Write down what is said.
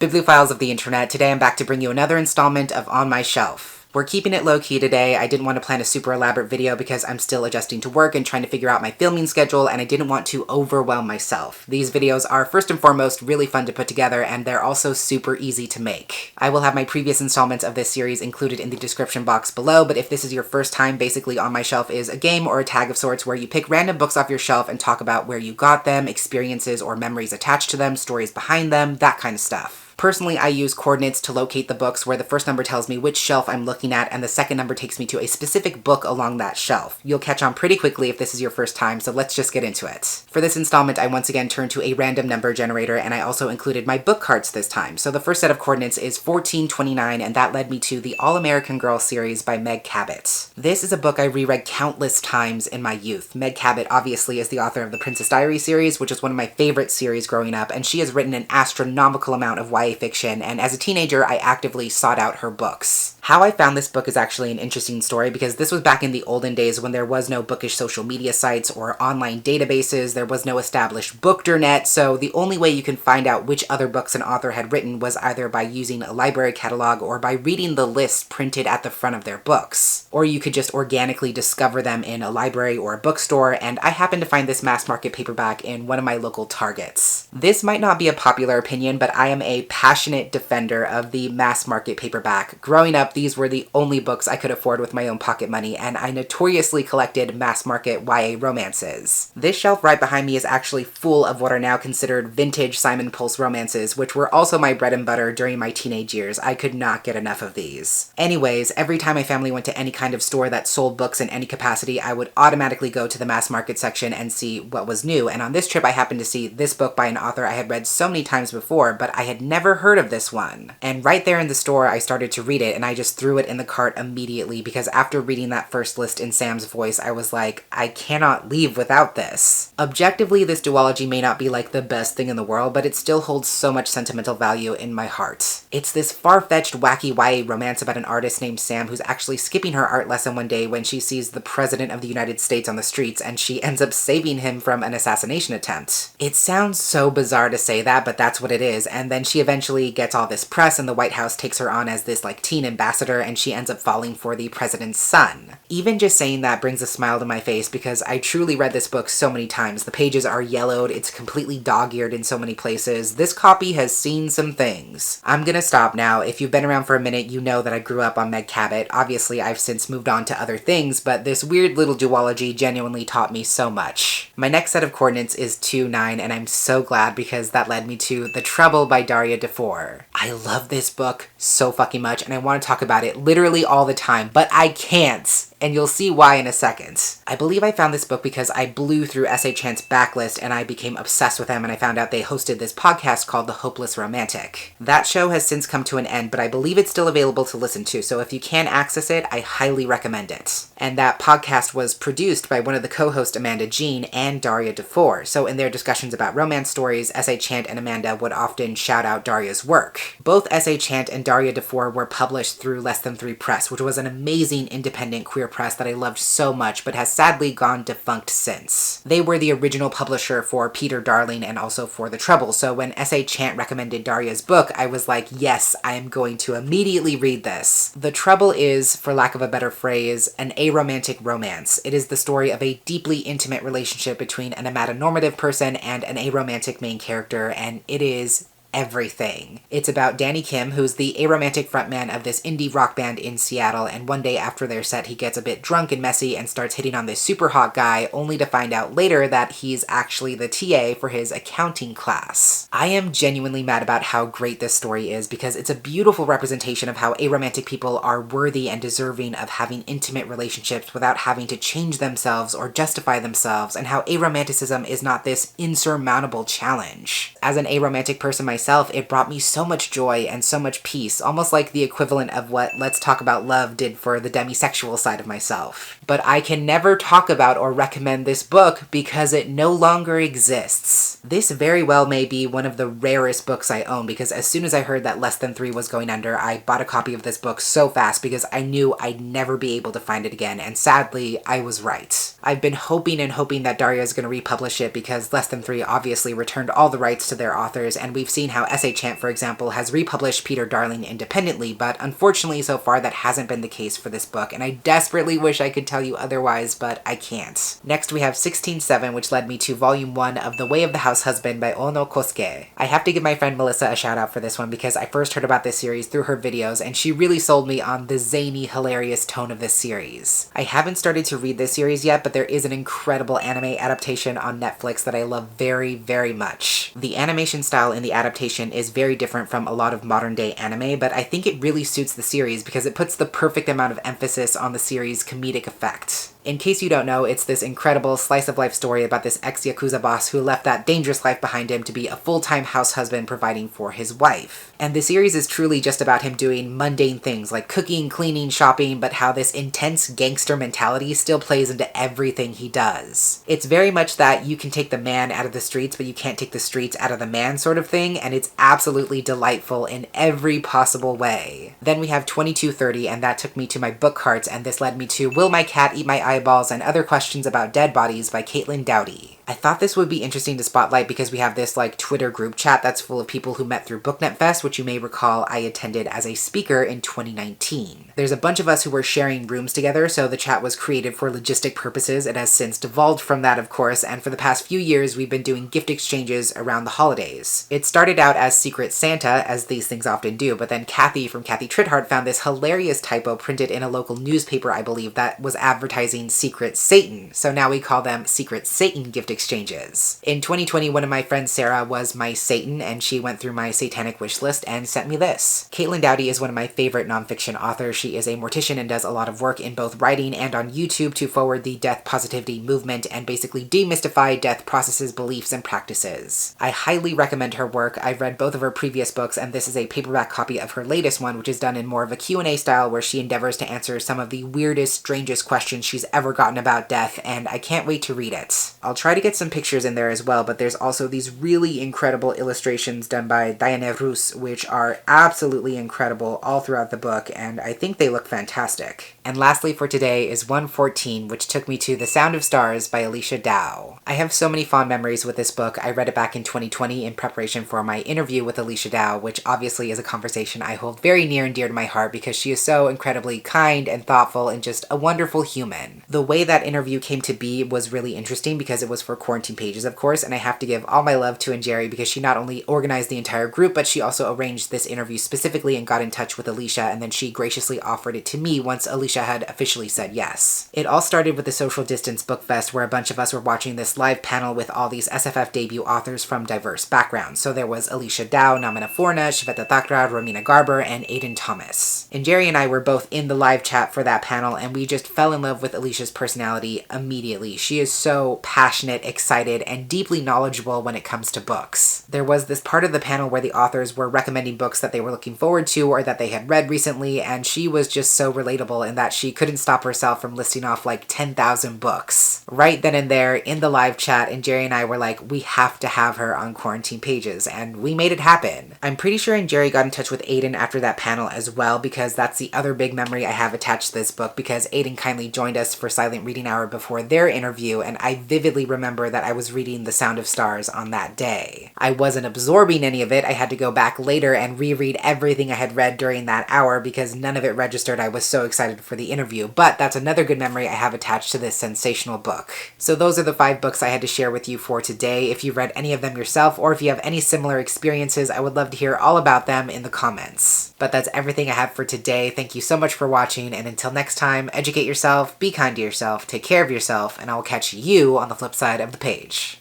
Bibliophiles of the internet, today I'm back to bring you another installment of On My Shelf. We're keeping it low-key today. I didn't want to plan a super elaborate video because I'm still adjusting to work and trying to figure out my filming schedule, and I didn't want to overwhelm myself. These videos are first and foremost really fun to put together, and they're also super easy to make. I will have my previous installments of this series included in the description box below, but if this is your first time, basically On My Shelf is a game or a tag of sorts where you pick random books off your shelf and talk about where you got them, experiences or memories attached to them, stories behind them, that kind of stuff. Personally, I use coordinates to locate the books, where the first number tells me which shelf I'm looking at and the second number takes me to a specific book along that shelf. You'll catch on pretty quickly if this is your first time, so let's just get into it. For this installment, I once again turned to a random number generator, and I also included my book cards this time. So the first set of coordinates is 1429, and that led me to the All-American Girl series by Meg Cabot. This is a book I reread countless times in my youth. Meg Cabot obviously is the author of the Princess Diaries series, which is one of my favorite series growing up, and she has written an astronomical amount of YA fiction, and as a teenager, I actively sought out her books. How I found this book is actually an interesting story because this was back in the olden days when there was no bookish social media sites or online databases, there was no established bookdernet, so the only way you can find out which other books an author had written was either by using a library catalog or by reading the lists printed at the front of their books. Or you could just organically discover them in a library or a bookstore, and I happened to find this mass market paperback in one of my local Targets. This might not be a popular opinion, but I am a passionate defender of the mass market paperback. Growing up, these were the only books I could afford with my own pocket money, and I notoriously collected mass market YA romances. This shelf right behind me is actually full of what are now considered vintage Simon Pulse romances, which were also my bread and butter during my teenage years. I could not get enough of these. Anyways, every time my family went to any kind of store that sold books in any capacity, I would automatically go to the mass market section and see what was new, and on this trip I happened to see this book by an author I had read so many times before, but I had never heard of this one. And right there in the store, I started to read it, and I just threw it in the cart immediately because after reading that first list in Sam's voice, I was like, I cannot leave without this. Objectively, this duology may not be like the best thing in the world, but it still holds so much sentimental value in my heart. It's this far-fetched, wacky YA romance about an artist named Sam who's actually skipping her art lesson one day when she sees the President of the United States on the streets, and she ends up saving him from an assassination attempt. It sounds so bizarre to say that, but that's what it is, and then she eventually gets all this press and the White House takes her on as this teen ambassador, and she ends up falling for the president's son. Even just saying that brings a smile to my face because I truly read this book so many times. The pages are yellowed, it's completely dog-eared in so many places. This copy has seen some things. I'm gonna stop now. If you've been around for a minute, you know that I grew up on Meg Cabot. Obviously, I've since moved on to other things, but this weird little duology genuinely taught me so much. My next set of coordinates is 29, and I'm so glad because that led me to The Trouble by Daria Dufour. I love this book so fucking much, and I want to talk about it literally all the time, but I can't. And you'll see why in a second. I believe I found this book because I blew through S.A. Chant's backlist and I became obsessed with them, and I found out they hosted this podcast called The Hopeless Romantic. That show has since come to an end, but I believe it's still available to listen to, so if you can access it, I highly recommend it. And that podcast was produced by one of the co-hosts, Amanda Jean, and Daria Dufour, so in their discussions about romance stories, S.A. Chant and Amanda would often shout out Daria's work. Both S.A. Chant and Daria Dufour were published through Less Than Three Press, which was an amazing independent queer press that I loved so much, but has sadly gone defunct since. They were the original publisher for Peter Darling and also for The Trouble, so when S.A. Chant recommended Daria's book, I was like, yes, I am going to immediately read this. The Trouble is, for lack of a better phrase, an aromantic romance. It is the story of a deeply intimate relationship between an amatonormative person and an aromantic main character, and it is everything. It's about Danny Kim, who's the aromantic frontman of this indie rock band in Seattle, and one day after their set he gets a bit drunk and messy and starts hitting on this super hot guy, only to find out later that he's actually the TA for his accounting class. I am genuinely mad about how great this story is because it's a beautiful representation of how aromantic people are worthy and deserving of having intimate relationships without having to change themselves or justify themselves, and how aromanticism is not this insurmountable challenge. As an aromantic person myself, it brought me so much joy and so much peace, almost like the equivalent of what Let's Talk About Love did for the demisexual side of myself. But I can never talk about or recommend this book because it no longer exists. This very well may be one of the rarest books I own because as soon as I heard that Less Than Three was going under, I bought a copy of this book so fast because I knew I'd never be able to find it again, and sadly, I was right. I've been hoping that Daria is going to republish it because Less Than Three obviously returned all the rights to their authors, and we've seen how Essay Champ, for example, has republished Peter Darling independently, but unfortunately so far that hasn't been the case for this book, and I desperately wish I could tell you otherwise, but I can't. Next we have 16:7, which led me to Volume 1 of The Way of the House Husband by Ono Kosuke. I have to give my friend Melissa a shout out for this one because I first heard about this series through her videos, and she really sold me on the zany, hilarious tone of this series. I haven't started to read this series yet, but there is an incredible anime adaptation on Netflix that I love very, very much. The animation style in the adaptation is very different from a lot of modern day anime, but I think it really suits the series because it puts the perfect amount of emphasis on the series' comedic effect. In case you don't know, it's this incredible slice-of-life story about this ex-Yakuza boss who left that dangerous life behind him to be a full-time house husband providing for his wife. And the series is truly just about him doing mundane things like cooking, cleaning, shopping, but how this intense gangster mentality still plays into everything he does. It's very much that you can take the man out of the streets, but you can't take the streets out of the man sort of thing, and it's absolutely delightful in every possible way. Then we have 22:30, and that took me to my book carts, and this led me to Will My Cat Eat My Eyeballs and Other Questions About Dead Bodies by Caitlin Doughty. I thought this would be interesting to spotlight because we have this Twitter group chat that's full of people who met through BookNet Fest, which you may recall I attended as a speaker in 2019. There's a bunch of us who were sharing rooms together, so the chat was created for logistic purposes. It has since devolved from that, of course, and for the past few years we've been doing gift exchanges around the holidays. It started out as Secret Santa, as these things often do, but then Kathy from Kathy Trithart found this hilarious typo printed in a local newspaper, I believe, that was advertising Secret Satan, so now we call them Secret Satan gift exchanges. In 2020, one of my friends, Sarah, was my Satan, and she went through my satanic wish list and sent me this. Caitlin Doughty is one of my favorite nonfiction authors. She is a mortician and does a lot of work in both writing and on YouTube to forward the death positivity movement and basically demystify death processes, beliefs, and practices. I highly recommend her work. I've read both of her previous books, and this is a paperback copy of her latest one, which is done in more of a Q&A style where she endeavors to answer some of the weirdest, strangest questions she's ever gotten about death, and I can't wait to read it. I'll try to get some pictures in there as well, but there's also these really incredible illustrations done by Diane Roos, which are absolutely incredible all throughout the book, and I think they look fantastic. And lastly for today is 114, which took me to The Sound of Stars by Alicia Dow. I have so many fond memories with this book. I read it back in 2020 in preparation for my interview with Alicia Dow, which obviously is a conversation I hold very near and dear to my heart because she is so incredibly kind and thoughtful and just a wonderful human. The way that interview came to be was really interesting because it was for Quarantine Pages, of course, and I have to give all my love to Anjeri because she not only organized the entire group, but she also arranged this interview specifically and got in touch with Alicia, and then she graciously offered it to me once Alicia had officially said yes. It all started with the Social Distance Book Fest, where a bunch of us were watching this live panel with all these SFF debut authors from diverse backgrounds. So there was Alicia Dow, Namina Forna, Shveta Thakrar, Romina Garber, and Aidan Thomas. And Jerry and I were both in the live chat for that panel, and we just fell in love with Alicia's personality immediately. She is so passionate, excited, and deeply knowledgeable when it comes to books. There was this part of the panel where the authors were recommending books that they were looking forward to or that they had read recently, and she was just so relatable in that she couldn't stop herself from listing off 10,000 books. Right then and there in the live chat, and Jerry and I were like, we have to have her on Quarantine Pages, and we made it happen. I'm pretty sure Jerry got in touch with Aidan after that panel as well, because that's the other big memory I have attached to this book, because Aidan kindly joined us for Silent Reading Hour before their interview, and I vividly remember that I was reading The Sound of Stars on that day. I wasn't absorbing any of it. I had to go back later and reread everything I had read during that hour because none of it registered. I was so excited for the interview, but that's another good memory I have attached to this sensational book. So those are the 5 books I had to share with you for today. If you've read any of them yourself, or if you have any similar experiences, I would love to hear all about them in the comments. But that's everything I have for today. Thank you so much for watching, and until next time, educate yourself, be kind to yourself, take care of yourself, and I will catch you on the flip side of the page.